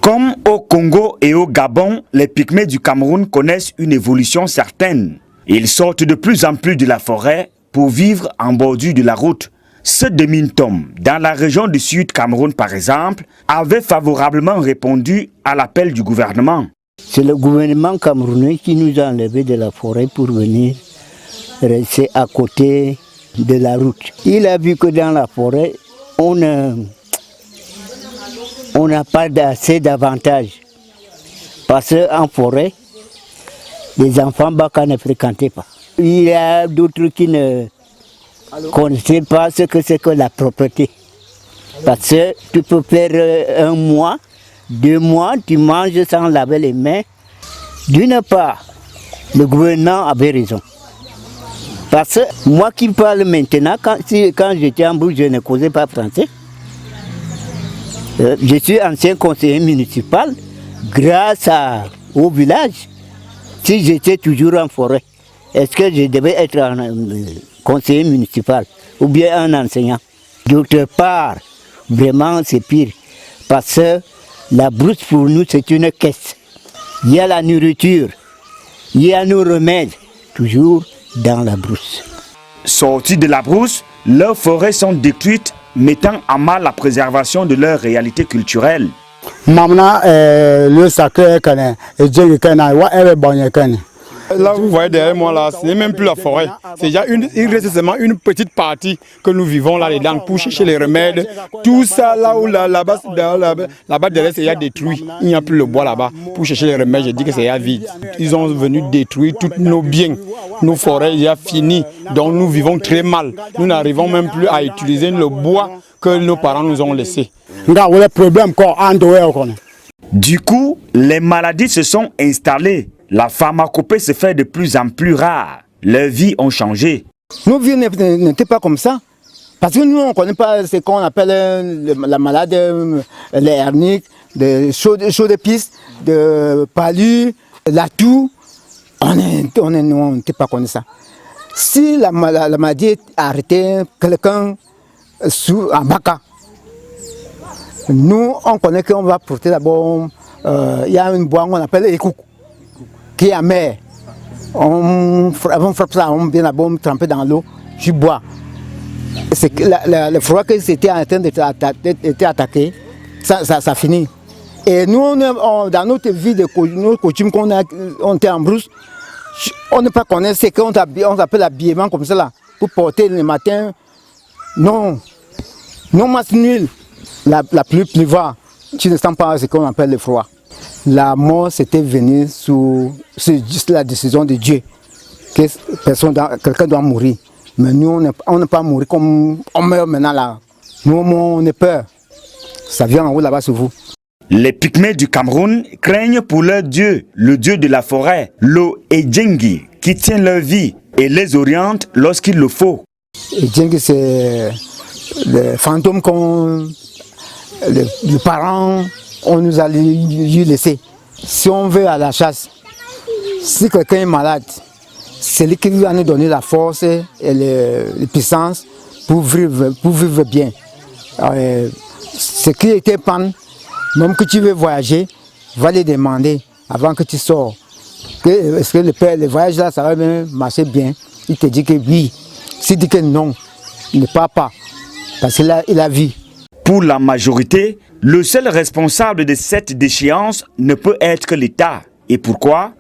Comme au Congo et au Gabon, les pygmées du Cameroun connaissent une évolution certaine. Ils sortent de plus en plus de la forêt pour vivre en bordure de la route. Ceux de Mintom, dans la région du Sud Cameroun par exemple, avaient favorablement répondu à l'appel du gouvernement. C'est le gouvernement camerounais qui nous a enlevés de la forêt pour venir rester à côté de la route. Il a vu que dans la forêt, on n'a pas assez d'avantages. Parce qu'en forêt, les enfants baka ne fréquentaient pas. Il y a d'autres qui ne connaissaient pas ce que c'est que la propreté. Parce que tu peux faire 1 mois, 2 mois, tu manges sans laver les mains. D'une part, le gouvernement avait raison. Parce que moi qui parle maintenant, quand j'étais en Brousse, je ne causais pas français. Je suis ancien conseiller municipal grâce au village. Si j'étais toujours en forêt, est-ce que je devais être un conseiller municipal ou bien un enseignant? D'autre part, vraiment c'est pire. Parce que la brousse pour nous c'est une caisse. Il y a la nourriture, il y a nos remèdes, toujours dans la brousse. Sortis de la brousse, leurs forêts sont détruites, mettant à mal la préservation de leur réalité culturelle. Là, vous voyez derrière moi, là, ce n'est même plus la forêt. C'est déjà il reste seulement une petite partie que nous vivons là-dedans pour chercher les remèdes. Tout ça, là où là-bas derrière, c'est déjà détruit. Il n'y a plus le bois là-bas. Pour chercher les remèdes, je dis que c'est déjà vide. Ils ont venu détruire tous nos biens. Nos forêts, il y a fini. Donc nous vivons très mal. Nous n'arrivons même plus à utiliser le bois que nos parents nous ont laissé. Du coup, les maladies se sont installées. La pharmacopée se fait de plus en plus rare. Leurs vies ont changé. Nos vies n'étaient pas comme ça. Parce que nous, on ne connaît pas ce qu'on appelle la maladie, les hernies, de chaud de piste, de palu, la toux. On n'était pas connu ça. Si la maladie arrêtait quelqu'un en baka, nous, on connaît qu'on va porter d'abord, il y a une boîte qu'on appelle écouk, qui est amère. On frappe ça, on vient d'abord tremper dans l'eau, je bois. Le froid que c'était en train d'être attaqué, ça finit. Et nous, dans notre vie de coutume qu'on était en brousse, on ne pas connaître ce qu'on appelle l'habillement comme ça là, pour porter le matin. Non, non masse nulle. La pluie pleuvoir, tu ne sens pas ce qu'on appelle le froid. La mort c'était venu c'est juste la décision de Dieu. Que quelqu'un doit mourir. Mais nous, on n'est pas mourir comme on meurt maintenant là. Nous, on est peur. Ça vient en haut là-bas sur vous. Les pygmées du Cameroun craignent pour leur dieu, le dieu de la forêt, l'eau Edjengi, qui tient leur vie et les oriente lorsqu'il le faut. Edjengi, c'est le fantôme qu'on... Les parents, on nous a laissé. Si on veut à la chasse, si quelqu'un est malade, c'est lui qui va nous donner la force et les puissances pour vivre bien. Ce qui était panne, même que tu veux voyager, va les demander avant que tu sors. Est-ce que le voyage là, ça va bien marcher bien? Il te dit que oui. S'il dit que non, il ne part pas. Parce qu'il a vu. Pour la majorité, le seul responsable de cette déchéance ne peut être que l'État. Et pourquoi?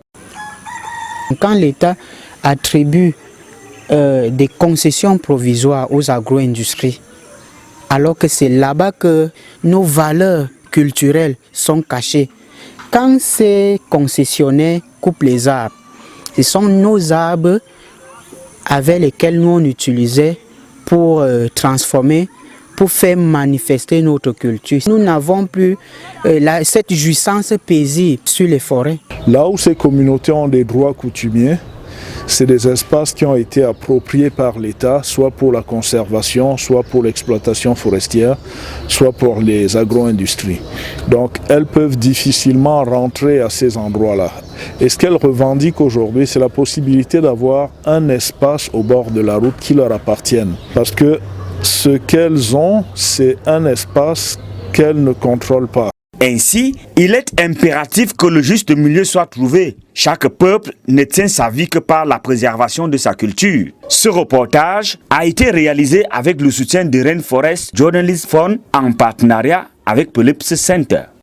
Quand l'État attribue des concessions provisoires aux agro-industries, alors que c'est là-bas que nos valeurs culturelles sont cachées, quand ces concessionnaires coupent les arbres, ce sont nos arbres avec lesquels nous on utilisait pour transformer, pour faire manifester notre culture. Nous n'avons plus cette jouissance paisible sur les forêts. Là où ces communautés ont des droits coutumiers, c'est des espaces qui ont été appropriés par l'État, soit pour la conservation, soit pour l'exploitation forestière, soit pour les agro-industries. Donc elles peuvent difficilement rentrer à ces endroits-là. Et ce qu'elles revendiquent aujourd'hui, c'est la possibilité d'avoir un espace au bord de la route qui leur appartienne. Parce que ce qu'elles ont, c'est un espace qu'elles ne contrôlent pas. Ainsi, il est impératif que le juste milieu soit trouvé. Chaque peuple ne tient sa vie que par la préservation de sa culture. Ce reportage a été réalisé avec le soutien de Rainforest Journalist Fund en partenariat avec Philips Center.